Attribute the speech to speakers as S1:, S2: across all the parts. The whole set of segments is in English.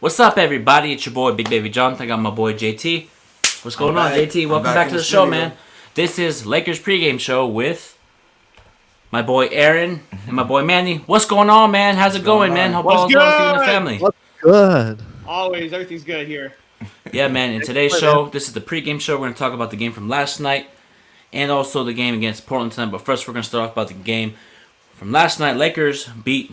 S1: What's up, everybody? It's your boy, Big Baby Jonathan. I got my boy, JT. What's going on, JT? Welcome back to the show, man. This is Lakers pregame show with my boy, Aaron, and my boy, Manny. What's going on, man? How's it going, man? Hope all's well with you and the family.
S2: What's good?
S3: Always, everything's good here.
S1: Yeah, man. In today's show, this is the pregame show. We're going to talk about the game from last night and also the game against Portland tonight. But first, we're going to start off about the game from last night. Lakers beat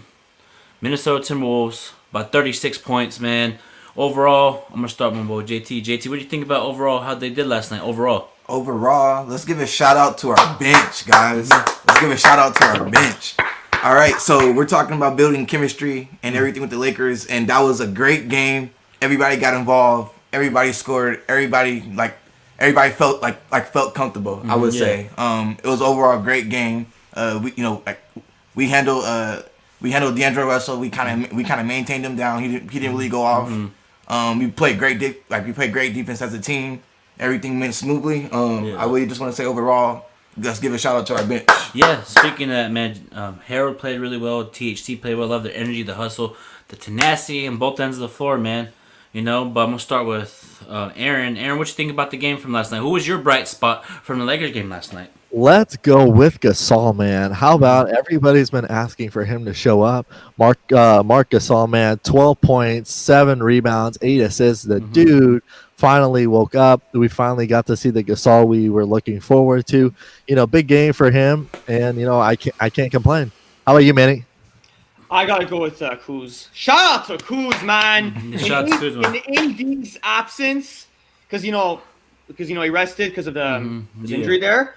S1: Minnesota Timberwolves by 36 points, man. Overall, I'm going to start with my boy JT. JT, what do you think about overall how they did last night overall?
S4: Overall, let's give a shout out to our bench, guys. Let's give a shout out to our bench. All right, so we're talking about building chemistry and everything with the Lakers, and that was a great game. Everybody got involved. Everybody scored. Everybody felt felt comfortable. I would say. It was overall a great game. We handled D'Angelo Russell. We kind of maintained him down. He didn't really go off. We played great defense as a team. Everything went smoothly. I really just want to say overall, let's give a shout out to our bench.
S1: Yeah, speaking of that, man, Harold played really well. THT played well. Love their energy, the hustle, the tenacity on both ends of the floor, man. You know, but I'm going to start with Aaron. Aaron, what you think about the game from last night? Who was your bright spot from the Lakers game last night?
S2: Let's go with Gasol, man. How about everybody's been asking for him to show up? Mark Gasol, man, 12 points, 7 rebounds, 8 assists. The dude finally woke up. We finally got to see the Gasol we were looking forward to. You know, big game for him, and you know I can't complain. How about you, Manny?
S3: I gotta go with Kuz. Shout out to Kuz, man.
S1: Shout out to Kuz, man.
S3: In AD's absence, because he rested because of the his injury there.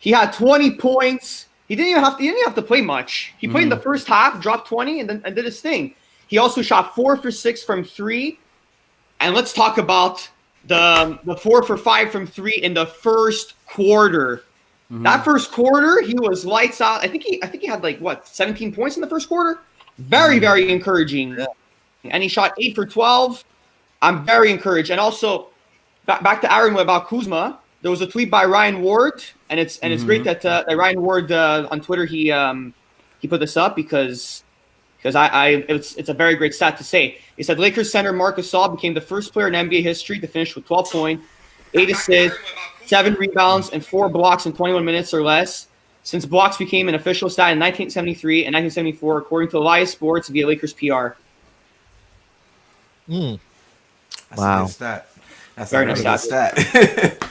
S3: He had 20 points. He didn't even have to play much. He played in the first half, dropped 20, and did his thing. He also shot 4 for 6 from 3. And let's talk about the 4 for 5 from 3 in the first quarter. That first quarter, he was lights out. I think he had 17 points in the first quarter. Very, very encouraging. Yeah. And he shot 8 for 12. I'm very encouraged. And also, back to Aaron about Kuzma. There was a tweet by Ryan Ward, and it's great that Ryan Ward on Twitter he put this up because it's a very great stat to say. He said Lakers center Marc Gasol became the first player in NBA history to finish with 12 points, 8 assists, 7 rebounds, and 4 blocks in 21 minutes or less. Since blocks became an official stat in 1973 and 1974, according to Elias Sports via Lakers PR.
S4: That's
S2: wow.
S4: A good stat. That's
S3: very
S4: a
S3: nice
S4: good stat.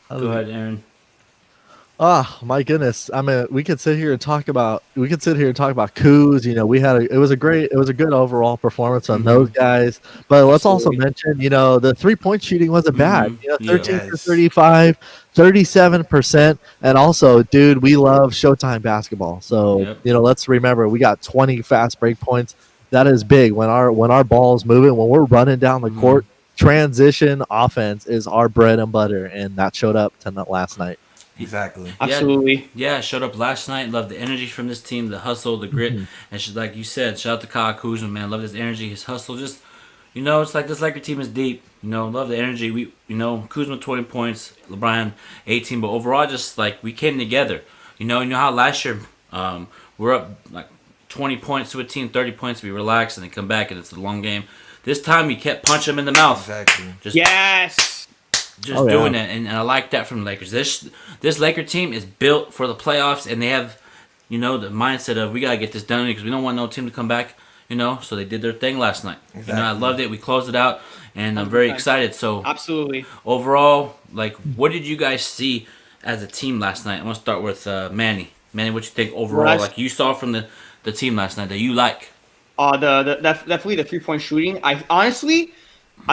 S1: Go ahead, Aaron.
S2: Oh my goodness! I mean, we could sit here and talk about Kuz. You know, it was a good overall performance on those guys. But let's also mention, you know, the 3-point shooting wasn't bad. You know, 13 for 35, 37%, and also, dude, we love Showtime basketball. So you know, let's remember we got 20 fast break points. That is big when our ball's moving, when we're running down the court. Transition offense is our bread and butter, and that showed up last night.
S4: Exactly.
S3: Absolutely.
S1: Yeah, showed up last night. Love the energy from this team, the hustle, the grit, and like you said, shout out to Kyle Kuzma, man. Love his energy, his hustle. Just, you know, it's like this Laker team is deep. You know, love the energy. Kuzma 20 points, LeBron 18, but overall, just like we came together. You know how last year we're up like 20 points to a team, 30 points, we relax and then come back and it's a long game. This time we kept punching them in the mouth.
S4: Exactly.
S1: Just doing it, and I like that from the Lakers. This Laker team is built for the playoffs, and they have, you know, the mindset of we gotta get this done because we don't want no team to come back. You know, so they did their thing last night. Exactly. You know, I loved it. We closed it out, and I'm very excited. So
S3: absolutely.
S1: Overall, like, what did you guys see as a team last night? I'm gonna start with Manny. Manny, what you think overall? Like you saw from the team last night that you like.
S3: Definitely the 3-point shooting. I'm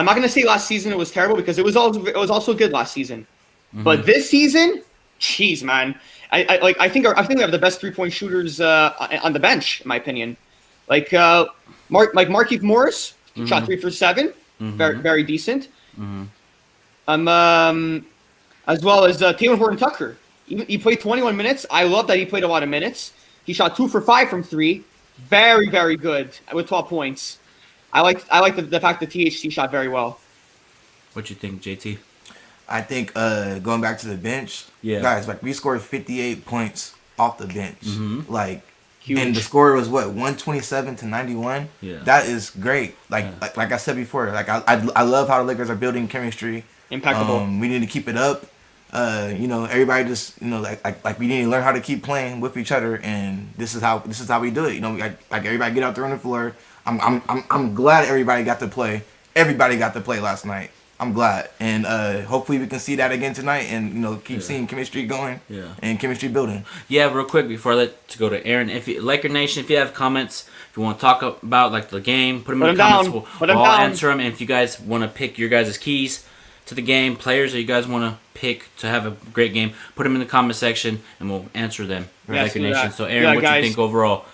S3: not gonna say last season it was terrible because it was also good last season, but this season, jeez, man, I think we have the best 3-point shooters on the bench in my opinion. Like Markieff Morris shot 3 for 7, very very decent. As well as Taylor Horton Tucker. He played 21 minutes. I love that he played a lot of minutes. He shot 2 for 5 from 3. Very, very good with 12 points. I like the fact that THC shot very well.
S1: What you think, JT?
S4: I think going back to the bench, guys, like we scored 58 points off the bench. Like and the score was what 127-91.
S1: Yeah.
S4: That is great. Like I said before, like I love how the Lakers are building chemistry.
S3: Impeccable.
S4: We need to keep it up. Everybody just like we need to learn how to keep playing with each other, and this is how we do it. Like everybody get out there on the floor. I'm glad everybody got to play. Everybody got to play last night. I'm glad, and hopefully we can see that again tonight, and keep seeing chemistry going, and chemistry building.
S1: Yeah, real quick before I let to go to Aaron, if you, Laker Nation, if you have comments, if you want to talk about like the game, put them in the comments. We'll all answer them, and if you guys want to pick your guys' keys to the game, players that you guys want to pick to have a great game, put them in the comment section, and we'll answer them. Laker Nation. So Aaron, what do you think overall?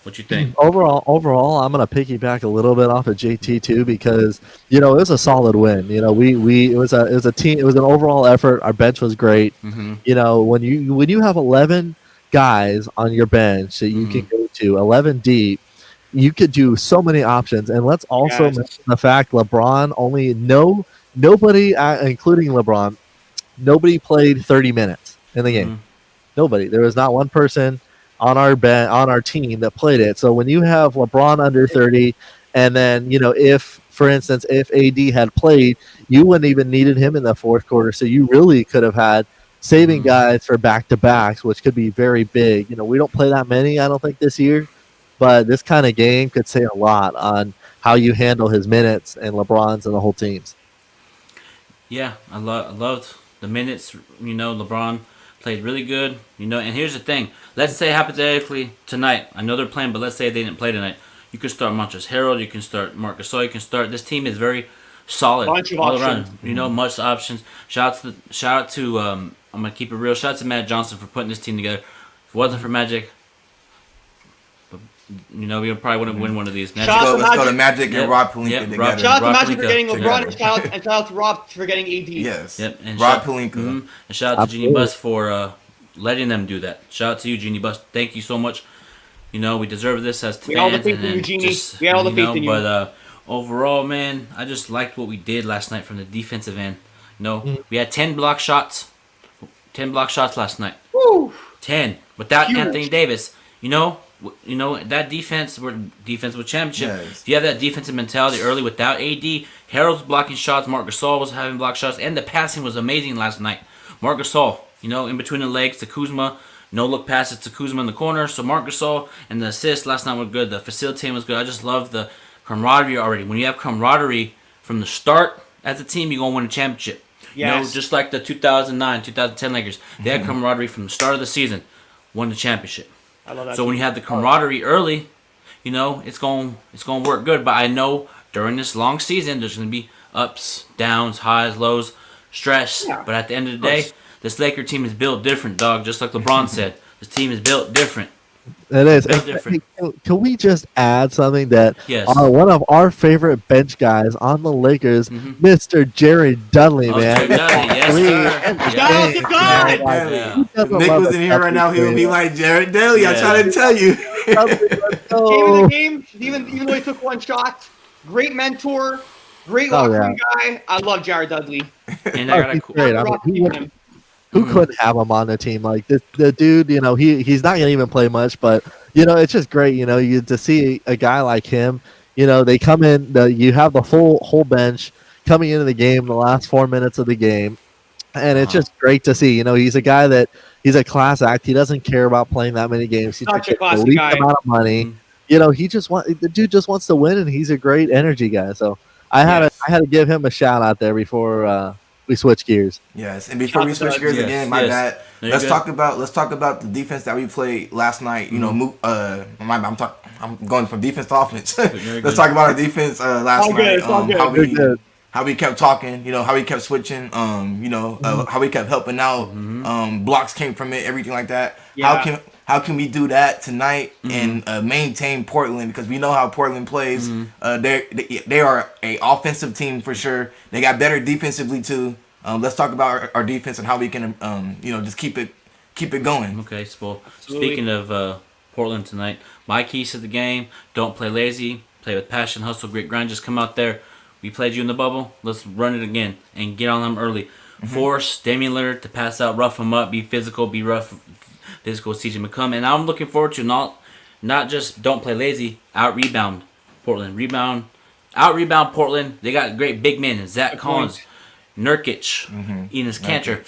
S1: What you think?
S2: Overall, I'm gonna piggyback a little bit off of JT too because it was a solid win. It was a team. It was an overall effort. Our bench was great.
S1: Mm-hmm.
S2: When you have 11 guys on your bench that you can go to 11 deep, you could do so many options. And let's also mention the fact LeBron nobody, including LeBron, nobody played 30 minutes in the game. Nobody. There was not one person on our team that played it. So when you have LeBron under 30, and then if for instance if AD had played, you wouldn't even needed him in the fourth quarter. So you really could have had saving guys for back-to-backs, which could be very big. We don't play that many, I don't think, this year, but this kind of game could say a lot on how you handle his minutes and LeBron's and the whole team's.
S1: Yeah, I loved the minutes. LeBron played really good. And here's the thing. Let's say hypothetically tonight, I know they're playing, but let's say they didn't play tonight. You can start Montrezl Harrell. You can start Marc Gasol. You can start. This team is very solid all around. Much options. Shout out to I'm gonna keep it real. Shout out to Matt Johnson for putting this team together. If it wasn't for Magic, we probably wouldn't win one of these.
S4: Let's go to Magic and Rob Pelinka together.
S3: Shout out to Magic for getting LeBron, and shout out to Rob for getting AD.
S4: Yes.
S1: Yep. And
S4: Rob Pelinka.
S1: And shout out to Jeannie Buss for letting them do that. Shout out to you, Jeannie Buss. Thank you so much. We deserve this as fans.
S3: We had all the faith in you, Jeannie. We had all the faith in you.
S1: But overall, man, I just liked what we did last night from the defensive end. We had 10 block shots. 10 block shots last night.
S3: Woo.
S1: 10 without Anthony Davis. That defense with championship.
S4: Yes.
S1: If you have that defensive mentality early without AD, Harold's blocking shots, Marc Gasol was having block shots, and the passing was amazing last night. Marc Gasol, in between the legs to Kuzma, no look passes to Kuzma in the corner. So Marc Gasol and the assists last night were good. The facilitating was good. I just love the camaraderie already. When you have camaraderie from the start as a team, you're gonna win a championship.
S3: Yes.
S1: Just like the 2009, 2010 Lakers, they had camaraderie from the start of the season, won the championship.
S3: I love that.
S1: So when you have the camaraderie early, it's going to work good. But I know during this long season, there's going to be ups, downs, highs, lows, stress.
S3: Yeah.
S1: But at the end of the day, this Laker team is built different, dog. Just like LeBron said, this team is built different.
S2: It is.
S1: Built different.
S2: Can we just add something that one of our favorite bench guys on the Lakers, Mr. Jared Dudley, man.
S1: Jared Dudley, yes, sir.
S4: If Nick was in here right now, he would be like, Jared Dudley, I try to tell you.
S3: Came in the game, even though he took one shot. Great mentor, great locker room guy. I love Jared Dudley.
S1: And I got a
S2: Who couldn't have him on the team? Like the dude, he's not gonna even play much, but it's just great, to see a guy like him. They come in, you have the whole bench coming into the game, the last 4 minutes of the game, and it's just great to see. He's a guy that he's a class act. He doesn't care about playing that many games. He
S3: Such a
S2: takes
S3: classy
S2: the least
S3: guy.
S2: amount of money. The dude just wants to win, and he's a great energy guy. So I had to give him a shout out there before we switch gears.
S4: Yes, and before we switch gears again, my bad. Let's talk about the defense that we played last night. I'm going from defense to offense. Let's talk about our defense last night. How we kept talking, how we kept switching, how we kept helping out. Blocks came from it, everything like that.
S3: Yeah.
S4: How can we do that tonight and maintain Portland? Because we know how Portland plays. They are a offensive team for sure. They got better defensively too. Let's talk about our defense and how we can just keep it going.
S1: Okay, so speaking of Portland tonight, my keys to the game: don't play lazy, play with passion, hustle, grit, grind. Just come out there. We played you in the bubble. Let's run it again and get on them early. Force Damian Lillard to pass out, rough him up, be physical, be rough. Physical CJ McCollum, and I'm looking forward to not just don't play lazy, out rebound Portland. Out rebound Portland. They got great big men. Zach Collins, Nurkic, Enes Kanter.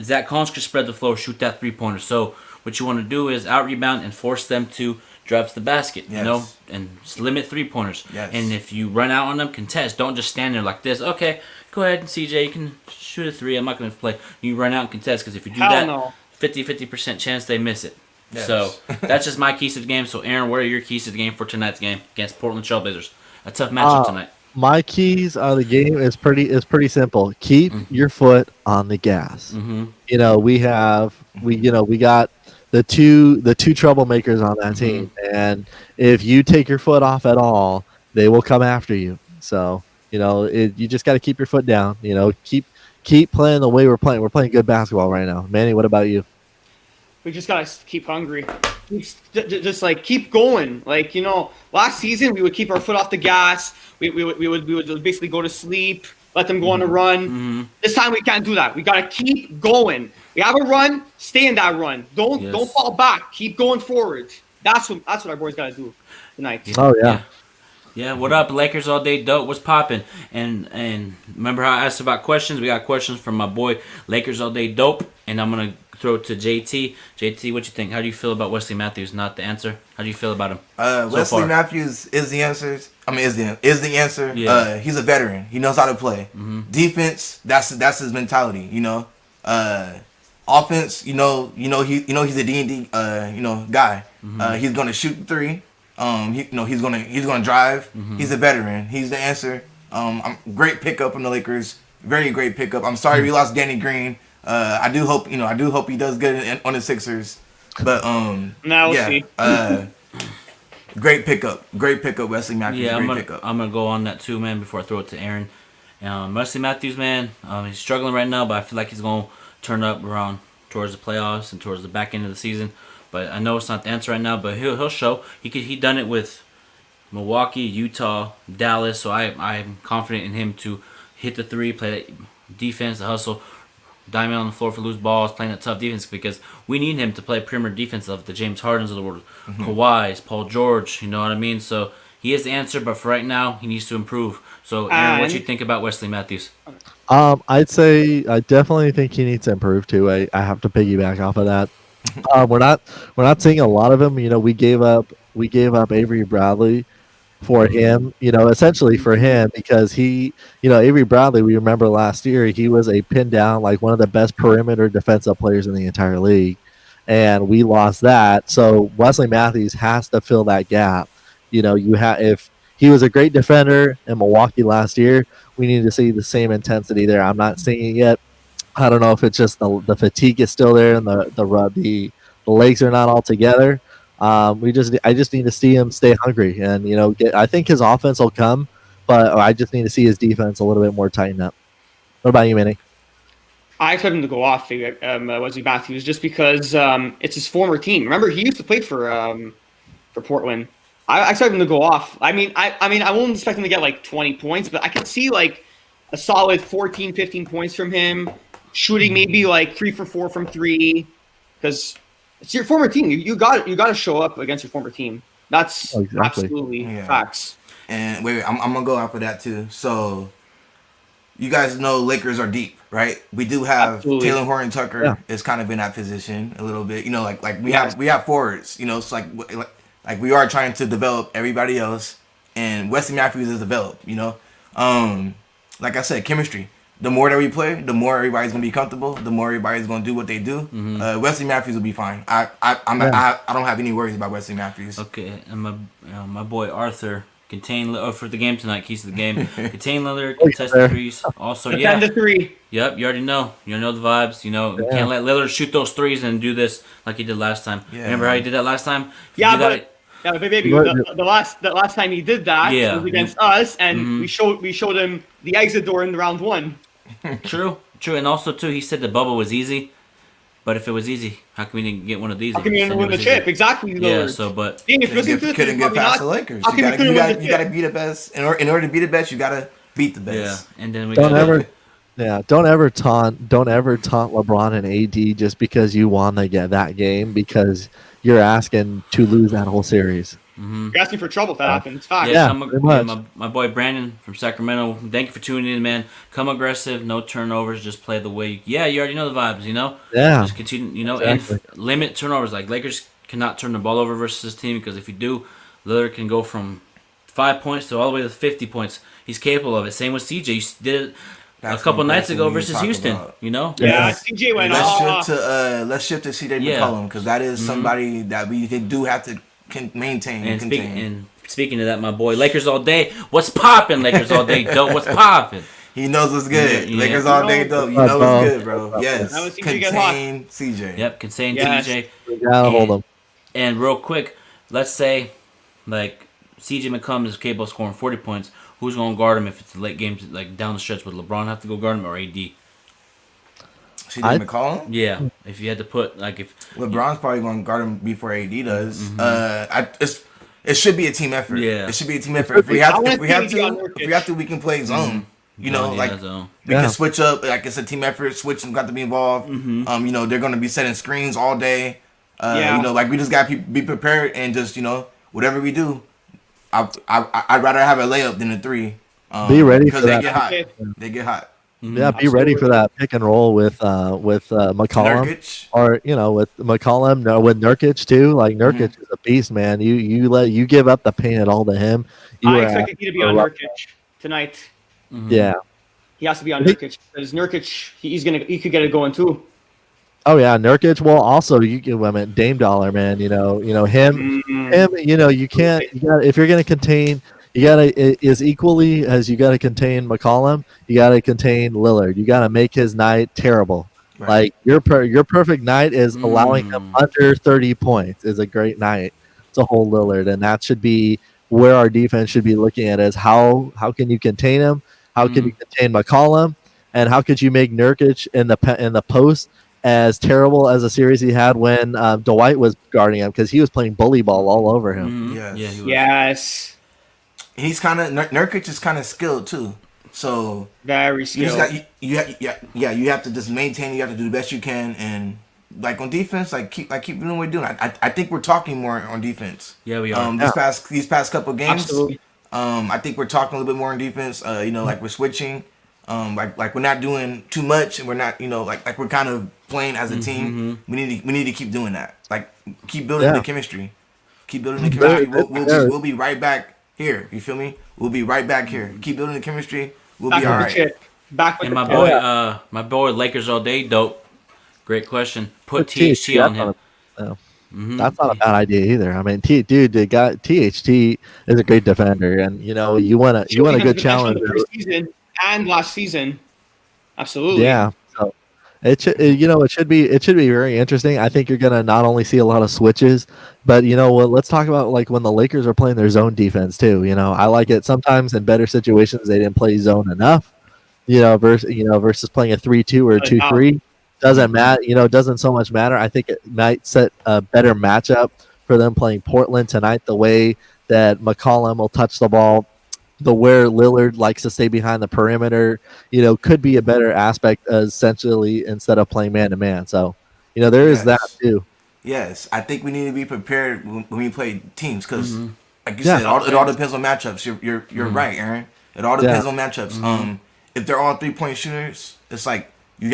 S1: Zach Collins can spread the floor, shoot that 3-pointer. So what you want to do is out rebound and force them to drive to the basket, and limit 3-pointers.
S4: Yes.
S1: And if you run out on them, contest. Don't just stand there like this. Okay, go ahead, CJ, you can shoot a 3. I'm not going to play. You run out and contest, because if you do that, 50% chance they miss it.
S4: Yes.
S1: So that's just my keys to the game. So Aaron, what are your keys to the game for tonight's game against Portland Trailblazers? A tough matchup tonight.
S2: My keys on the game is pretty simple. Keep your foot on the gas. You know, we got the two troublemakers on that team, and if you take your foot off at all, they will come after you. So you just got to keep your foot down. Keep playing the way we're playing. We're playing good basketball right now. Manny, what about you?
S3: We just gotta keep hungry. Just like keep going. Like last season we would keep our foot off the gas. We would basically go to sleep, let them go on a run. This time we can't do that. We gotta keep going. We have a run, stay in that run. Don't fall back. Keep going forward. That's what our boys gotta do tonight.
S2: Oh yeah.
S1: Yeah, what up, Lakers all day dope? What's popping? And remember how I asked about questions? We got questions from my boy Lakers all day dope, and I'm gonna throw it to JT. JT, what you think? How do you feel about Wesley Matthews? Not the answer. How do you feel about him?
S4: Wesley Matthews is the answer. Is the answer.
S1: Yeah.
S4: He's a veteran. He knows how to play. Defense, that's his mentality. Offense, he's a D&D guy. He's gonna shoot the 3. He's gonna drive. He's a veteran. He's the answer. Great pickup from the Lakers. Very great pickup. I'm sorry we lost Danny Green. I do hope he does good on the Sixers. But
S3: now we'll see.
S4: Great pickup, Wesley Matthews.
S1: Yeah,
S4: Pickup.
S1: I'm gonna go on that too, man. Before I throw it to Aaron, Wesley Matthews, man, he's struggling right now, but I feel like he's gonna turn up around towards the playoffs and towards the back end of the season. But I know it's not the answer right now, but he'll show. He done it with Milwaukee, Utah, Dallas. So I'm confident in him to hit the 3, play that defense, the hustle, diamond on the floor for loose balls, playing that tough defense, because we need him to play perimeter defense of the James Hardens of the world, Kawhi's, Paul George. You know what I mean? So he is the answer, but for right now, he needs to improve. So Aaron, what do you think about Wesley Matthews?
S2: I'd say I definitely think he needs to improve too. I have to piggyback off of that. We're not seeing a lot of him. We gave up Avery Bradley for him, essentially for him, because Avery Bradley, we remember last year, he was a pin down, like one of the best perimeter defensive players in the entire league, and we lost that. So Wesley Matthews has to fill that gap. If he was a great defender in Milwaukee last year, we need to see the same intensity there. I'm not seeing it yet. I don't know if it's just the fatigue is still there and the legs are not all together. I just need to see him stay hungry, and I think his offense will come, but I just need to see his defense a little bit more tighten up. What about you, Manny?
S3: I expect him to go off, Wesley Matthews, just because it's his former team. Remember, he used to play for Portland. I expect him to go off. I mean, I won't expect him to get like 20 points, but I could see like a solid 14, 15 points from him, shooting maybe like 3 for 4 from 3, because it's your former team. You got to show up against your former team. That's absolutely facts.
S4: And wait, I'm gonna go off of that too. So you guys know Lakers are deep, right? We do have Taylor Horton Tucker is kind of in that position a little bit. Like we have forwards. It's like we are trying to develop everybody else, and Wesley Matthews is developed. Like I said, chemistry. The more that we play, the more everybody's gonna be comfortable. The more everybody's gonna do what they do. Wesley Matthews will be fine. I don't have any worries about Wesley Matthews.
S1: Okay, and my boy Arthur contain for the game tonight. Keys to the game. Contain Lillard, contest the threes. Also,
S3: defend the 3.
S1: Yep, you already know. You know the vibes. You can't let Lillard shoot those 3s and do this like he did last time. Yeah. Remember how he did that last time?
S3: But baby, the last time he did that was against us, and we showed him the exit door in round 1.
S1: True, and also too, he said the bubble was easy, but if it was easy, how come we didn't get one of these?
S3: How come we didn't win the chip? Exactly.
S1: Yeah. So, but
S4: couldn't get past the Lakers. You gotta be the best. In order to be the best, you gotta beat the best.
S1: Yeah, and then we
S2: don't ever taunt LeBron and AD just because you won that game, because you're asking to lose that whole series.
S3: You're asking for trouble if that happens. It's fine.
S2: Yeah,
S1: Yeah,
S2: pretty much.
S1: my boy Brandon from Sacramento. Thank you for tuning in, man. Come aggressive, no turnovers, just play the way. You already know the vibes,
S2: Yeah.
S1: Just continue,
S2: Exactly.
S1: and limit turnovers. Like Lakers cannot turn the ball over versus this team because if you do, Lillard can go from 5 points to all the way to 50 points. He's capable of it. Same with CJ. You did it
S4: That's
S1: a couple
S4: one
S1: nights
S4: person
S1: ago
S4: we
S1: versus
S4: talk
S1: Houston.
S4: about.
S3: Yeah, CJ went off.
S4: Let's shift to CJ
S1: Yeah.
S4: McCollum because that is somebody that we do have to maintain and contain.
S1: Speaking of that, my boy, Lakers all day. What's popping? Lakers all day, dope. What's popping?
S4: He knows what's good.
S1: Yeah.
S4: Lakers all day dope. You know what's good, bro. Yes.
S3: That was CJ get hot.
S4: Contain CJ.
S1: Yep, contain
S3: Yes.
S1: TJ.
S2: We gotta hold them.
S1: And real quick, let's say, like, CJ McCollum is capable of scoring 40 points. Who's going to guard him if it's a late game, like down the stretch? Would LeBron have to go guard him or AD?
S4: CJ McCollum?
S1: Yeah, if you had to put, like, if
S4: LeBron's probably going to guard him before AD does. It should be a team effort.
S1: Yeah.
S4: It should be a team effort. If we have to, we can play zone. We
S1: zone.
S4: can switch up. Like it's a team effort. Switching got to be involved. They're going to be setting screens all day. Like we just got to be prepared and just whatever we do. I'd rather have a layup than a three.
S2: Be ready
S4: because
S2: for
S4: they
S2: that.
S4: get hot. They get hot.
S2: Yeah, be ready for that pick and roll with McCollum,
S4: Nurkic.
S2: or with McCollum, no, with Nurkic too. Like Nurkic is a beast, man. You give up the paint at all to him.
S3: I expected he to be on Nurkic tonight.
S2: Yeah.
S3: He has to be on Nurkic because Nurkic he could get it going too.
S2: Oh yeah, Nurkic. Well, also you give him Dame Dollar, man. Him. You can't. If you're gonna contain. You gotta as equally as you gotta contain McCollum, you gotta contain Lillard. You gotta make his night terrible. Right. Like your perfect night is allowing him under 30 points is a great night to hold Lillard, and that should be where our defense should be looking at is how can you contain him, how can you contain McCollum, and how could you make Nurkic in the post as terrible as a series he had when Dwight was guarding him because he was playing bully ball all over him.
S3: Yes.
S4: He's Nurkic is kind of skilled too, so
S3: very skilled.
S4: You have to just maintain. You have to do the best you can, and like on defense, keep doing what we're doing. I think we're talking more on defense.
S1: Yeah, we are.
S4: These past couple games,
S3: absolutely.
S4: I think we're talking a little bit more on defense. Like we're switching. Like we're not doing too much, and we're not like we're kind of playing as a team. We need to keep doing that. Like keep building the chemistry. Keep building the chemistry. We'll be right back. Here, you feel me? We'll be right back here. Keep building the chemistry. We'll be all right.
S3: Back with
S1: and my boy, Lakers all day, dope. Great question. Put THT on him.
S2: That's not a bad idea either. I mean, the guy THT is a great defender, and you want a good challenge.
S3: Season and last season, absolutely.
S2: Yeah. So it should be very interesting. I think you're gonna not only see a lot of switches, but let's talk about like when the Lakers are playing their zone defense too. I like it sometimes in better situations they didn't play zone enough. Versus playing a 3-2 or a 2-3 doesn't matter. Doesn't so much matter. I think it might set a better matchup for them playing Portland tonight. The way that McCollum will touch the ball. Where Lillard likes to stay behind the perimeter, could be a better aspect essentially instead of playing man-to-man. So, there is that too.
S4: Yes, I think we need to be prepared when we play teams because, like you said, it all depends on matchups. You're right, Aaron. It all depends on matchups. If they're all 3-point shooters, it's like you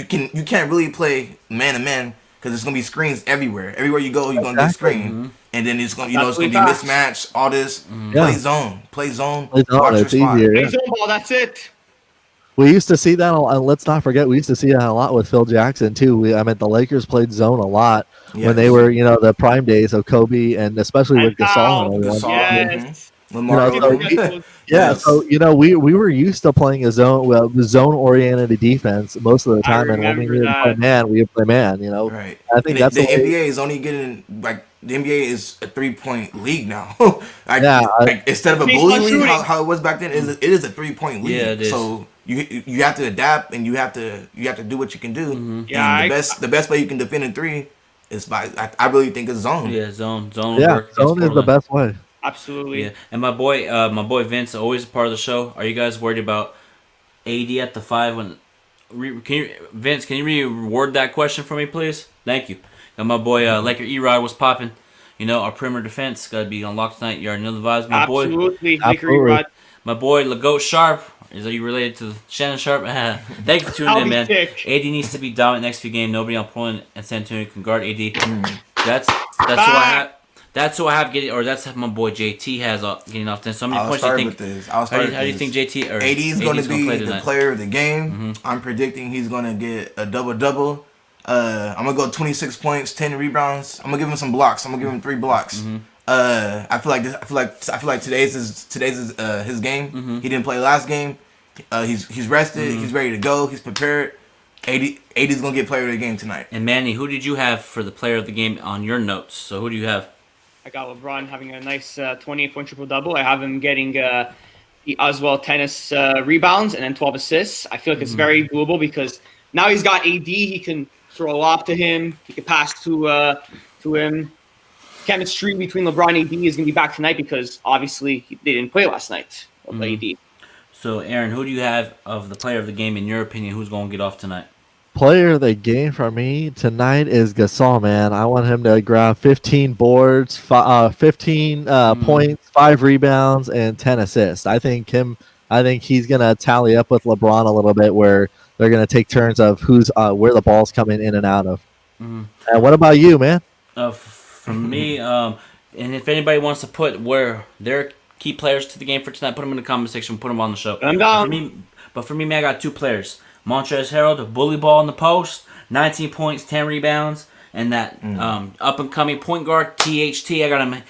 S4: can't really play man-to-man because it's gonna be screens everywhere. Everywhere you go, you're gonna get screen. And then it's gonna, it's gonna be mismatched. All this, play zone. Watch
S2: it's
S4: your spot.
S2: easier.
S3: Play zone ball. That's it.
S2: We used to see that. Let's not forget, we used to see that a lot with Phil Jackson too. The Lakers played zone a lot when they were, the prime days of Kobe, and especially with Gasol.
S3: Yes.
S2: So we were used to playing a zone-oriented defense most of the time, and when we would play man, we would play man.
S4: Right.
S2: I think that's
S4: the NBA is only getting the NBA is a 3-point league now. Instead of a bully league, how it was back then, it is a 3-point league.
S1: Yeah, it is.
S4: So you have to adapt and you have to do what you can do.
S3: Yeah,
S4: the best way you can defend in 3 is by I really think it's zone.
S1: Yeah, zone.
S2: Yeah, zone is the best way.
S3: Absolutely.
S1: Yeah, and my boy Vince, always a part of the show. Are you guys worried about AD at the 5? Vince, can you reword that question for me, please? Thank you. And my boy Laker E-Rod was popping. You know, our perimeter defense got to be unlocked tonight. You already know the vibes.
S3: Absolutely.
S2: Absolutely.
S1: My boy Legoat Sharp. Is you related to Shannon Sharp? Thank you for tuning in, man.
S3: Sick.
S1: AD needs to be dominant next few games. Nobody on Portland and San Antonio can guard AD. That's who I have. That's who I have getting, or that's my boy JT has getting off this. So many points do you think?
S4: How
S1: do you think JT or
S4: AD is going to be
S1: play
S4: the player of the game? I'm predicting he's going to get a double-double. I'm gonna go 26 points, 10 rebounds. I'm gonna give him some blocks. I'm gonna give him 3 blocks. I feel like today's his game. He didn't play last game. He's rested. He's ready to go. He's prepared. AD's gonna get player of the game tonight.
S1: And Manny, who did you have for the player of the game on your notes? So who do you have?
S3: I got LeBron having a nice 28-point triple-double. I have him getting as well 10 rebounds and then 12 assists. I feel like it's very doable because now he's got AD. He can throw a lob to him. He can pass to him. Chemistry between LeBron and AD is going to be back tonight because obviously they didn't play last night. AD.
S1: So Aaron, who do you have of the player of the game in your opinion? Who's going to get off tonight?
S2: Player of the game for me tonight is Gasol, man. I want him to grab 15 boards, 15 points, 5 rebounds, and 10 assists. I think he's gonna tally up with LeBron a little bit, where they're gonna take turns of who's where the ball's coming in and out of. And what about you, man?
S1: For me, and if anybody wants to put where their key players to the game for tonight, put them in the comment section. Put them on the show.
S3: I'm down.
S1: But for me, man, I got 2 players. Montrezl Harrell, the bully ball in the post, 19 points, 10 rebounds, and that up-and-coming point guard, THT. I got him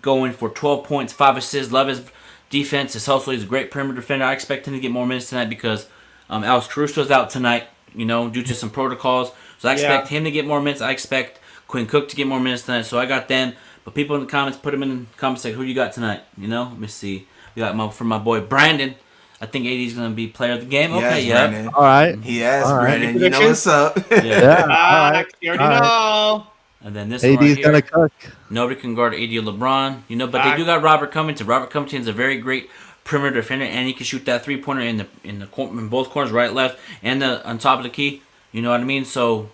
S1: going for 12 points, 5 assists. Love his defense. His hustle. He's a great perimeter defender. I expect him to get more minutes tonight because Alex Caruso's out tonight, due to some protocols. So I expect him to get more minutes. I expect Quinn Cook to get more minutes tonight. So I got them. But people in the comments, put them in the comments section. Who you got tonight? Let me see. We got from my boy Brandon. I think AD is going to be player of the game. Okay,
S4: yeah.
S2: All right.
S4: He has,
S2: All right.
S4: Brandon. You know what's up.
S2: Yeah. All right.
S3: You already know.
S1: And then this one
S2: AD's
S1: right
S2: gonna
S1: here,
S2: cook.
S1: nobody can guard AD or LeBron. But they do got Robert Covington. Robert Covington is a very great perimeter defender, and he can shoot that 3-pointer in both corners, right, left, and on top of the key. You know what I mean? So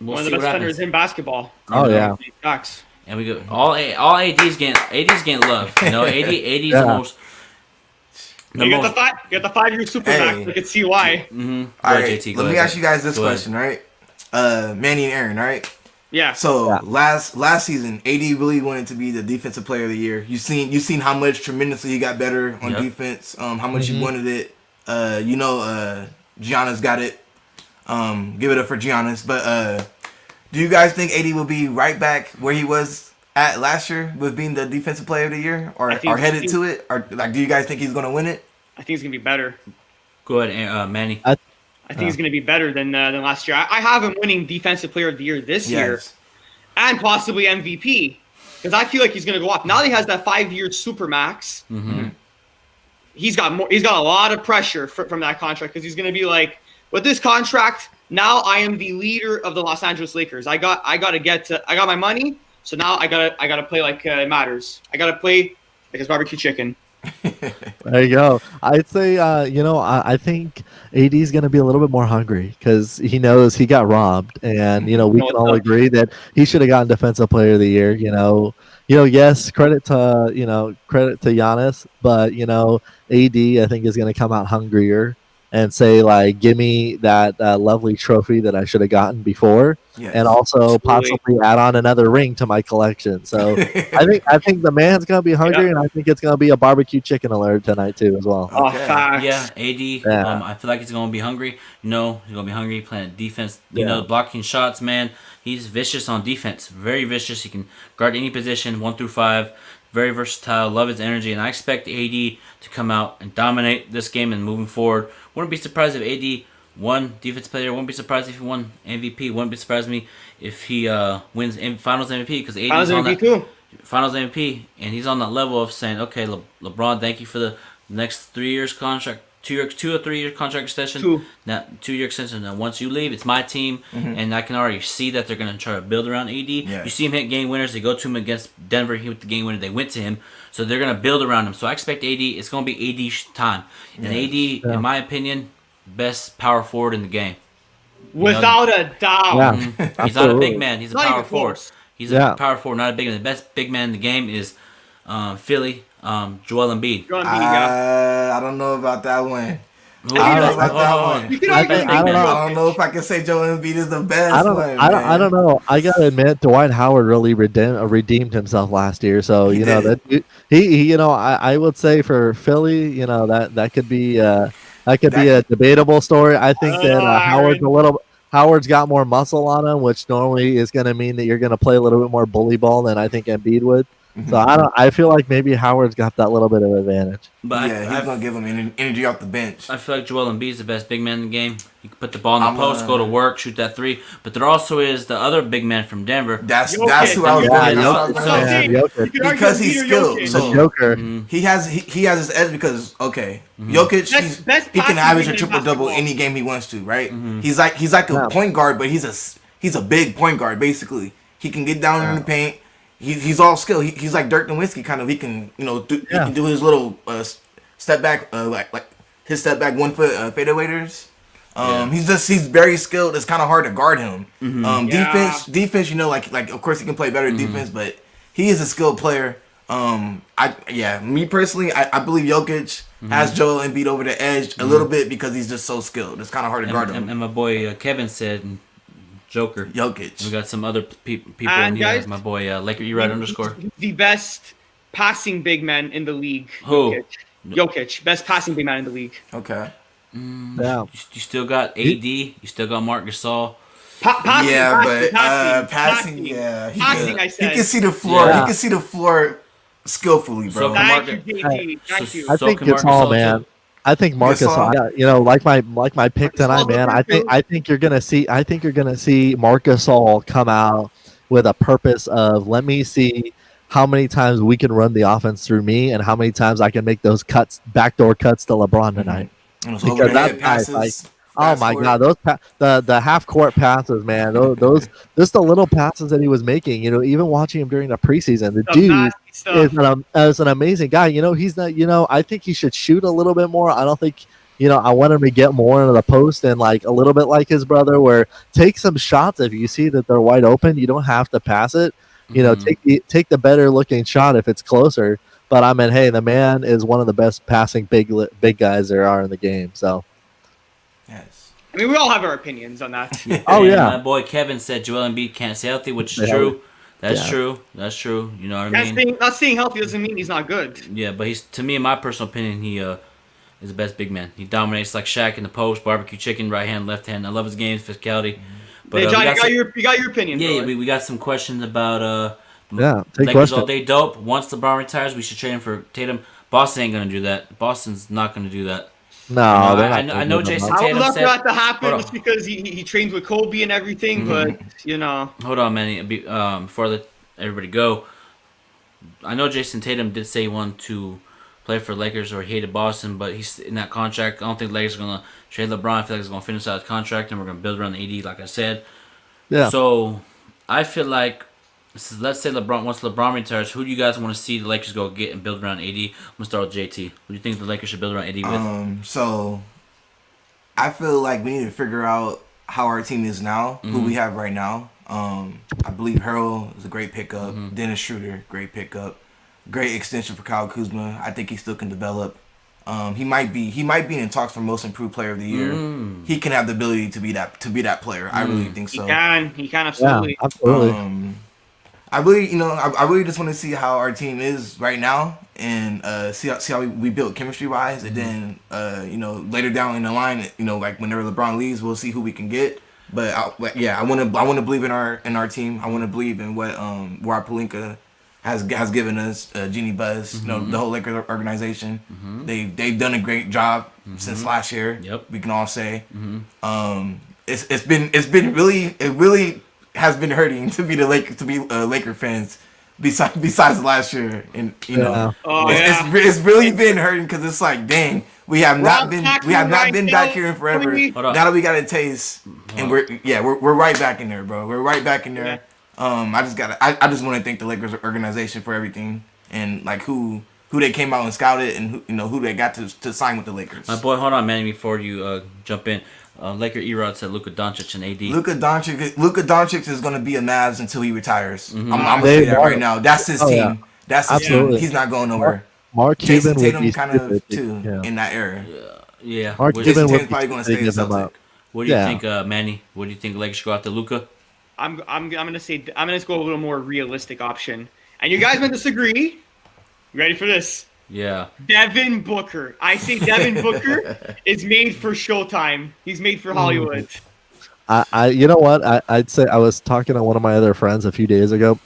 S1: we'll
S3: One of
S1: see
S3: the
S1: what
S3: best
S1: happens.
S3: defenders in basketball.
S2: Oh yeah.
S3: Facts.
S1: And we go all AD's getting love. AD's the most.
S3: You got the 5-year super max. You can see why.
S4: All right, let me ask you guys this question, right? Manny and Aaron, right?
S3: Yeah.
S4: So last season, AD really wanted to be the defensive player of the year. You seen how much tremendously he got better on defense. How much he wanted it. Giannis got it. Give it up for Giannis. But do you guys think AD will be right back where he was at last year with being the defensive player of the year, or headed to it, or do you guys think he's gonna win it?
S3: I think he's gonna be better.
S1: Go ahead, Manny.
S3: I think he's gonna be better than last year. I have him winning defensive player of the year this year, and possibly MVP, because I feel like he's gonna go up. Now that he has that 5-year super max, he's got a lot of pressure from that contract, because he's gonna be like, with this contract, now I am the leader of the Los Angeles Lakers. I got my money. So now I gotta play like it matters. I gotta play like it's barbecue chicken.
S2: There you go. I'd say, I think AD's going to be a little bit more hungry because he knows he got robbed, and we can all agree that he should have gotten Defensive Player of the Year. Yes, credit to Giannis, but AD I think is going to come out hungrier and say, like, give me that lovely trophy that I should have gotten before, and also possibly add on another ring to my collection. So I think the man's gonna be hungry, and I think it's gonna be a barbecue chicken alert tonight too, as well.
S3: Oh, facts.
S1: Yeah, AD. I feel like he's gonna be hungry. He's gonna be hungry playing defense. Blocking shots, man. He's vicious on defense. Very vicious. He can guard any position, 1 through 5. Very versatile. Love his energy, and I expect AD to come out and dominate this game and moving forward. Wouldn't be surprised if AD won Defensive Player. Wouldn't be surprised if he won MVP. Wouldn't be surprised me if he wins Finals MVP, because AD's on that Finals MVP, and he's on that level of saying, okay, LeBron, thank you for the next 3 years contract. 2 or 3 year contract extension. 2 year extension. And once you leave, it's my team, and I can already see that they're going to try to build around AD. Yeah. You see him hit game winners. They go to him against Denver. He hit the game winner. They went to him, so they're going to build around him. So I expect AD. It's going to be AD's time, and AD, in my opinion, best power forward in the game.
S3: Without a doubt.
S2: Yeah.
S1: He's not a
S2: Absolutely.
S1: big man. He's a
S3: Not even
S1: power forward.
S3: close.
S1: He's
S2: Yeah.
S1: a power forward, not a big man. The best big man in the game is Philly, Joel Embiid.
S3: Joel Embiid, yeah.
S4: I don't know about that one.
S1: Who
S4: I don't know
S1: is-
S4: about that
S1: hold
S4: one.
S1: on.
S3: You can
S2: I
S3: argue
S2: think-
S3: with
S2: I don't know.
S4: I don't know if I can say Joel Embiid is the best
S2: I don't.
S4: one.
S2: I don't know. I gotta admit, Dwight Howard really redeemed himself last year. So
S4: He
S2: you know
S4: did.
S2: that he I would say for Philly, that could be a debatable story. I think that Howard's got more muscle on him, which normally is going to mean that you're going to play a little bit more bully ball than I think Embiid would.
S4: Mhm.
S2: So I feel like maybe Howard's got that little bit of advantage.
S1: But
S4: Yeah, he's gonna give him energy off the bench.
S1: I feel like Joel Embiid's the best big man in the game. He can put the ball in the
S4: I'm,
S1: post, go to work, shoot that three. But there also is the other big man from Denver.
S4: That's
S3: Jokic.
S4: who I was
S1: Yeah,
S4: going
S2: Jokic,
S4: to
S3: So,
S2: man,
S3: see,
S2: Jokic.
S3: you can argue
S4: Because
S3: Embiid
S4: he's
S3: or
S4: skilled.
S3: Jokic.
S4: So-
S2: The Joker.
S4: He has his edge because Jokic
S3: Best
S4: he can
S3: passing
S4: average a
S3: big man in
S4: triple double
S3: basketball.
S4: any game he wants to, right? He's like a
S2: Yeah.
S4: point guard, but he's a big point guard basically. He can get down in the paint. He's all skill. He's like Dirk Nowitzki kind of. He can he can do his little step back like his step back 1 foot fadeaways. He's very skilled. It's kind of hard to guard him. Defense, like of course he can play better defense, but he is a skilled player. Me personally, I believe Jokic has Joel Embiid over the edge a little bit because he's just so skilled. It's kind of hard to guard him.
S1: And my boy Kevin said, Joker.
S4: Jokic.
S1: We got some other people
S3: And
S1: in here.
S3: guys-
S1: Like my boy Laker E-Ride underscore.
S3: The best passing big man in the league.
S1: Who?
S3: Jokic. Best passing big man in the league.
S4: Okay.
S2: Yeah.
S1: You still got AD. You still got Marc Gasol.
S3: Passing,
S4: passing, yeah.
S3: Passing, I said.
S4: He can see the floor.
S2: Yeah.
S4: He can see the floor skillfully, bro.
S1: So
S3: Thank
S1: Marcus-
S3: you, JT. Thank you.
S2: I
S1: So
S2: think
S1: can
S2: it's
S1: Marc
S2: all
S1: Gasol
S2: man.
S1: too?
S2: I think Marcus,
S4: Gasol?
S2: like my pick tonight, man. I think you're gonna see Marc Gasol come out with a purpose of let me see how many times we can run the offense through me and how many times I can make those backdoor cuts to LeBron tonight.
S4: And those
S2: Because
S4: overhead
S2: that's
S4: passes,
S2: like, oh
S4: fast
S2: my
S4: forward.
S2: God, the half court passes, man. Those just the little passes that he was making. Even watching him during the preseason, the
S3: Some
S2: dude
S3: nasty stuff.
S2: is an amazing guy. He's not. I think he should shoot a little bit more. I don't think. I want him to get more into the post and like a little bit like his brother, where take some shots if you see that they're wide open. You don't have to pass it. Take the better looking shot if it's closer. But I mean, hey, the man is one of the best passing big guys there are in the game. So.
S4: Yes.
S3: I mean, we all have our opinions on that.
S2: Oh,
S1: And
S2: yeah.
S1: my boy Kevin said Joel Embiid can't stay healthy, which is
S2: Yeah.
S1: true. That's
S2: Yeah.
S1: true. That's true. You know what I mean?
S3: Not staying healthy doesn't mean he's not good.
S1: Yeah, but he's, to me, in my personal opinion, he is the best big man. He dominates like Shaq in the post, barbecue chicken, right hand, left hand. I love his game, physicality. But
S3: Hey,
S1: we
S3: John,
S1: got some-
S3: you got your opinion.
S1: yeah,
S3: brother.
S1: we got some questions about
S2: Yeah, take
S1: Lakers
S2: questions.
S1: all day dope. Once LeBron retires, we should trade him for Tatum. Boston ain't gonna do that. Boston's not gonna do that.
S2: No, they're
S1: I
S2: not
S1: know
S2: gonna do
S1: Jason
S2: that.
S3: I would
S1: Tatum
S3: love for
S1: said-
S3: that to happen
S1: Hold on.
S3: just because he trains with Kobe and everything, but
S1: Hold on, Manny. Before I let everybody go, I know Jason Tatum did say he wanted to play for Lakers or he hated Boston, but he's in that contract. I don't think the Lakers are gonna trade LeBron. I feel like he's gonna finish out his contract, and we're gonna build around the AD, like I said.
S2: Yeah.
S1: So I feel like let's say once LeBron retires, who do you guys want to see the Lakers go get and build around AD? I'm gonna start with JT. Who do you think the Lakers should build around AD with?
S4: So I feel like we need to figure out how our team is now, who we have right now. I believe Harrell is a great pickup. Dennis Schroeder, great pickup. Great extension for Kyle Kuzma. I think he still can develop. He might be in talks for most improved player of the year. He can have the ability to be that player. I really think so.
S3: he can
S2: Yeah,
S3: absolutely.
S2: absolutely.
S4: I really just want to see how our team is right now and see how we build chemistry wise, and then later down in the line, like whenever LeBron leaves, we'll see who we can get. But I want to believe in our team. I want to believe in what Rob Pelinka has given us, Jeannie Buzz, the whole Lakers organization. They've done a great job since last year.
S1: Yep.
S4: We can all say. It really has been hurting to be Laker fans. Besides last year, and
S2: Yeah.
S4: it's really been hurting because it's like, dang, we have not been back here in forever.
S1: Hold on.
S4: Now that we got a taste, and we're right back in there, bro. We're right back in there. I just want to thank the Lakers organization for everything and like who they came out and scouted and who they got to sign with the Lakers.
S1: My boy, hold on, Manny, before you jump in. Laker Erod said Luka Doncic and AD.
S4: Luka Doncic is gonna be a Mavs until he retires.
S1: Mm-hmm.
S4: I'm gonna say that right now. That's his team.
S2: Yeah.
S4: That's his
S2: Absolutely.
S4: team. He's not going nowhere.
S2: Mark
S4: Jason
S2: Cuban would
S4: Tatum
S2: be
S4: kind
S2: stupid.
S4: of too
S2: Yeah.
S4: in that era.
S1: Yeah.
S2: Mark
S1: What,
S2: Cuban
S4: Jason
S2: would
S4: Tatum's
S2: be
S4: probably gonna stay
S2: stupid
S4: a
S2: to give him
S4: Celtic.
S2: up.
S1: what do you
S2: Yeah.
S1: think, Manny? What do you think the Lakers should go after Luka?
S3: I'm gonna say I'm gonna go a little more realistic option. And you guys might disagree. You ready for this?
S1: Yeah.
S3: Devin Booker. I think Devin Booker is made for Showtime. He's made for Hollywood.
S2: You know what? I'd say I was talking to one of my other friends a few days ago,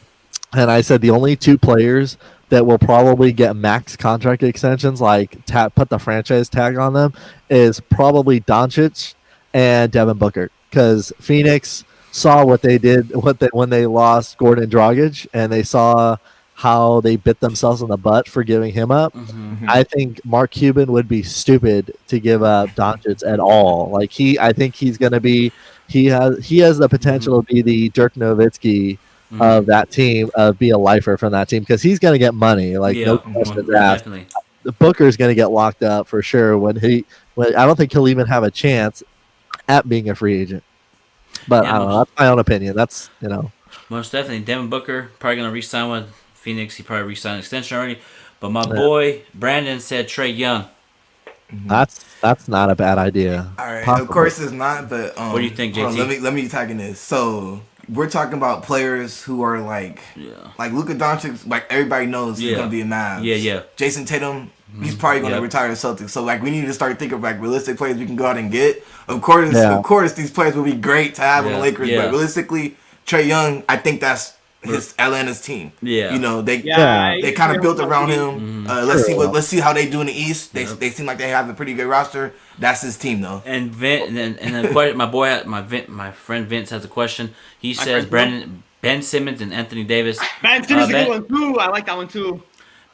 S2: and I said the only two players that will probably get max contract extensions, like put the franchise tag on them, is probably Doncic and Devin Booker, because Phoenix saw what they did when they lost Gordon Dragic, and they saw how they bit themselves in the butt for giving him up.
S1: Mm-hmm.
S2: I think Mark Cuban would be stupid to give up Doncic at all. Like I think he's going to be. He has the potential to be the Dirk Nowitzki of that team, be a lifer from that team, because he's going to get money. Like no questions asked.
S1: Definitely.
S2: The Booker's going to get locked up for sure. When I don't think he'll even have a chance at being a free agent. But
S1: Yeah,
S2: I don't know. That's my own opinion. That's
S1: Most definitely. Devin Booker probably going to re-sign with Phoenix. He probably re-signed an extension already. But my boy Brandon said Trae Young.
S2: That's not a bad idea.
S4: All right,
S2: Possibly.
S4: of course it's not. But
S1: What do you think,
S4: hold on,
S1: JT?
S4: let me tag in this. So we're talking about players who are like Luka Doncic. Like everybody knows he's gonna be a Mavs.
S1: Yeah.
S4: Jason Tatum. He's probably gonna retire the Celtics. So like we need to start thinking of like realistic players we can go out and get. Of course, these players would be great to have on the Lakers. But realistically, Trae Young, I think that's Atlanta's team.
S1: Yeah.
S4: You know they
S2: Yeah.
S4: kind of built around him.
S1: Mm-hmm.
S4: Let's see how they do in the East. They seem like they have a pretty good roster. That's his team though.
S1: And then my friend Vince has a question. He says Ben Simmons and Anthony Davis.
S3: Ben Simmons is a good one too. I like that one too.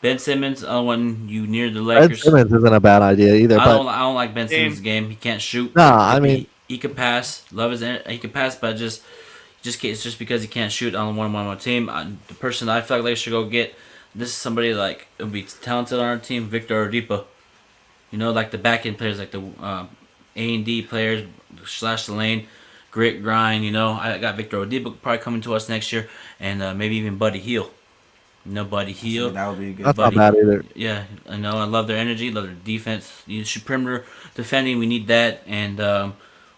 S1: Ben Simmons, when you near the
S2: Ben
S1: Lakers.
S2: Simmons isn't a bad idea either.
S1: I
S2: But
S1: don't like Ben Simmons' game. He can't shoot.
S2: No, I mean
S1: he can pass. He can pass, but just it's because he can't shoot on one team. The person that I feel like they should go get, this is somebody like it would be talented on our team, Victor Oladipo. You know, like the back end players, like the A&D players / the lane, grit, grind. You know, I got Victor Oladipo probably coming to us next year, and maybe even Buddy Hield. No, Buddy Hield.
S4: That would be good.
S2: that's not bad either.
S1: Yeah, I know. I love their energy, love their defense. You should perimeter defending. We need that. And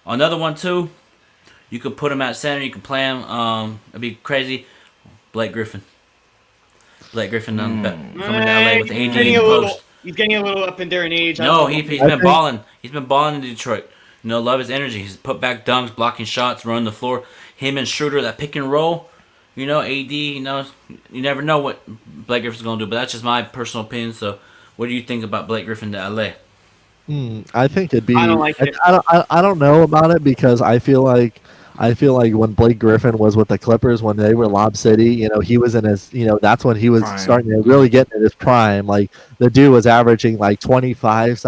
S1: another one too. You could put him at center. You could play him. It'd be crazy. Blake Griffin. Coming to LA with AD in the post.
S3: He's getting a little up in there in age.
S1: No, he's been balling. He's been balling in Detroit. You know, love his energy. He's put back dunks, blocking shots, running the floor. Him and Schroeder, that pick and roll. You know, AD, you know, you never know what Blake Griffin's going to do, but that's just my personal opinion. So, what do you think about Blake Griffin to LA?
S2: I think it'd be.
S3: I don't like it.
S2: I don't know about it, because I feel like when Blake Griffin was with the Clippers, when they were Lob City, you know, he was in his, that's when he was starting to really get in his prime. Like the dude was averaging like 25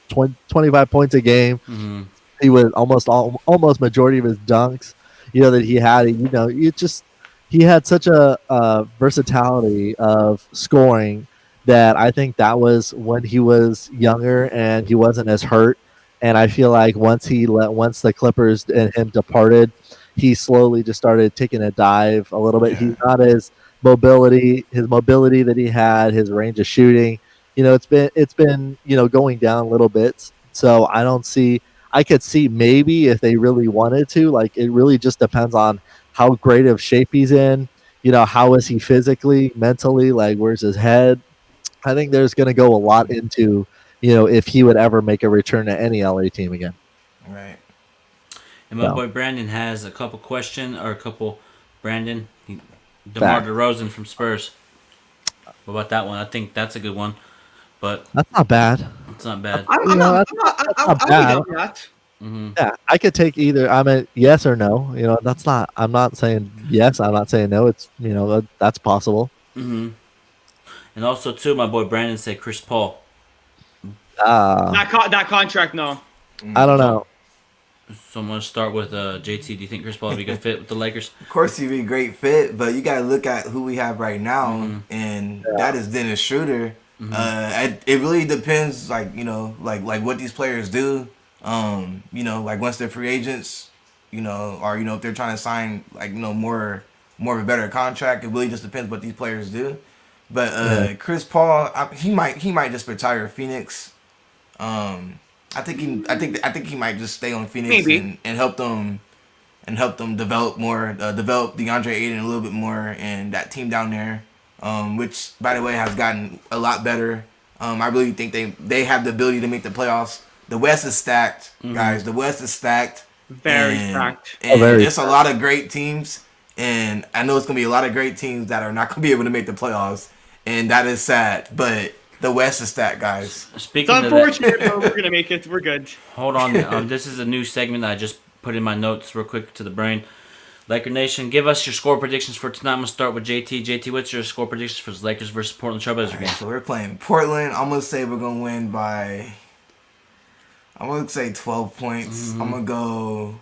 S2: points a game.
S1: Mm-hmm.
S2: He was almost majority of his dunks, that he had. He had such a versatility of scoring that I think that was when he was younger and he wasn't as hurt. And I feel like once the Clippers and him departed, he slowly just started taking a dive a little bit. Yeah. He's not his mobility that he had, his range of shooting. It's been going down a little bit. So I could see maybe if they really wanted to, like it really just depends on how great of shape he's in. How is he physically, mentally, like where's his head? I think there's going to go a lot into, if he would ever make a return to any LA team again.
S4: Right.
S1: And my boy Brandon has a couple Brandon, DeMar DeRozan from Spurs. What about that one? I think that's a good one. But
S2: that's not bad.
S1: It's not bad.
S3: I'm not bad.
S1: Mm-hmm.
S2: Yeah, I could take either. I mean, yes or no. That's not. I'm not saying yes. I'm not saying no. It's that's possible.
S1: Mm-hmm. And also too, my boy Brandon said Chris Paul.
S3: That contract, no.
S2: I don't know.
S1: So I'm gonna start with JT. Do you think Chris Paul would be a good fit with the Lakers?
S4: Of course, he'd be a great fit, but you gotta look at who we have right now, and that is Dennis Schroeder. Mm-hmm. It really depends, like what these players do. You know, like once they're free agents, you know, or you know if they're trying to sign like you know more of a better contract. It really just depends what these players do. But Chris Paul, he might just retire Phoenix. I think he might just stay on Phoenix
S3: Maybe.
S4: and help them develop more, develop DeAndre Ayton a little bit more and that team down there, which by the way has gotten a lot better. I really think they have the ability to make the playoffs. The West is stacked, guys. The West is stacked.
S3: Very stacked.
S4: And
S2: very
S4: it's a lot of great teams. And I know it's going to be a lot of great teams that are not going to be able to make the playoffs. And that is sad. But the West is stacked, guys.
S3: It's unfortunate, but we're going to make it. We're good.
S1: Hold on. This is a new segment that I just put in my notes real quick to the brain. Laker Nation, give us your score predictions for tonight. I'm going to start with JT. JT, what's your score predictions for the Lakers versus Portland Trailblazers game?
S4: So we're playing Portland. I'm going to say we're going to win by, I'm going to say 12 points. I'm going to go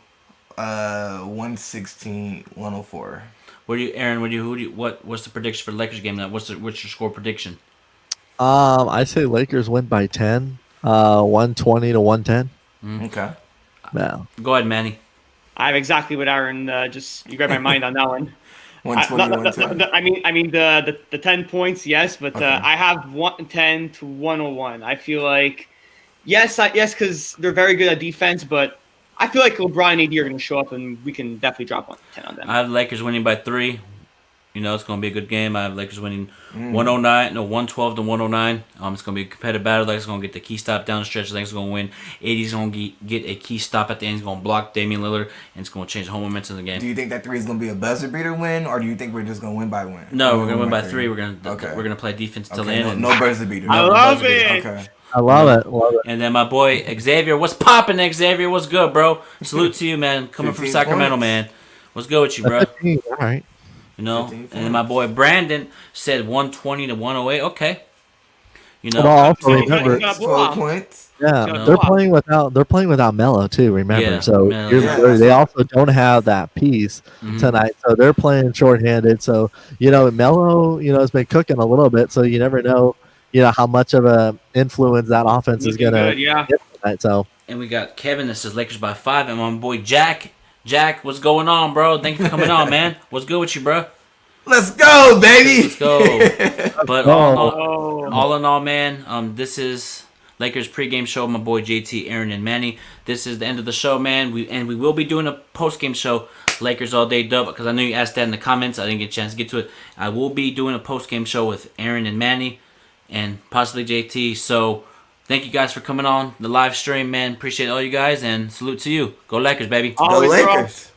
S4: 116-104.
S1: Aaron, what's the prediction for the Lakers game? What's your score prediction?
S2: I say Lakers win by 10, 120 to 110.
S4: Okay.
S2: Yeah.
S1: Go ahead, Manny.
S3: I have exactly what Aaron you grabbed my mind on that one.
S4: 120,
S3: I mean the 10 points, yes, but
S4: Okay.
S3: I have 110 to 101. I feel like yes, because they're very good at defense, but I feel like LeBron and AD are going to show up, and we can definitely drop 110 on them.
S1: I have the Lakers winning by 3. You know, it's going to be a good game. I have Lakers winning 112 to 109. It's going to be a competitive battle. Lakers going to get the key stop down the stretch. Lakers going to win. AD's going to get a key stop at the end. He's going to block Damian Lillard, and it's going to change the whole momentum of the game.
S4: Do you think that 3 is going to be a buzzer beater win, or do you think we're just going to win by win?
S1: No, we're going to win by 3. We're going to play defense till the end.
S4: No buzzer beater.
S3: I love it.
S4: Okay.
S2: I love it. Love it.
S1: And then my boy Xavier, what's poppin', Xavier? What's good, bro? Salute to you, man. Coming from
S4: 15
S1: Sacramento,
S4: points.
S1: man. What's good with you, bro?
S2: All right.
S1: You know,
S4: 15
S1: and then my boy Brandon said 120 to 108. Okay, you know,
S2: But also
S3: So,
S2: remember,
S3: he's gonna blow
S4: 12
S3: off.
S4: points.
S2: yeah,
S3: Gonna
S2: they're
S3: blow off.
S2: playing without Melo too. Remember,
S1: Yeah,
S2: so
S1: Melo,
S2: you're-
S4: yeah.
S2: they also don't have that piece tonight, so they're playing shorthanded. So Melo, has been cooking a little bit. So you never know, how much of a influence that offense is
S3: Looking
S2: gonna
S3: good, yeah.
S2: get tonight. So
S1: and we got Kevin that says Lakers by 5, and my boy Jack, what's going on, bro? Thank you for coming on, man. What's good with you, bro?
S4: Let's go, baby.
S1: Let's go. But
S3: Oh,
S1: all in all, man, this is Lakers pregame show. My boy JT, Aaron, and Manny. This is the end of the show, man. We will be doing a postgame show, Lakers all day dub, because I know you asked that in the comments. I didn't get a chance to get to it. I will be doing a postgame show with Aaron and Manny, and possibly JT. So thank you guys for coming on the live stream, man. Appreciate all you guys, and salute to you. Go Lakers, baby.
S4: Go
S3: always, bro.
S4: Lakers.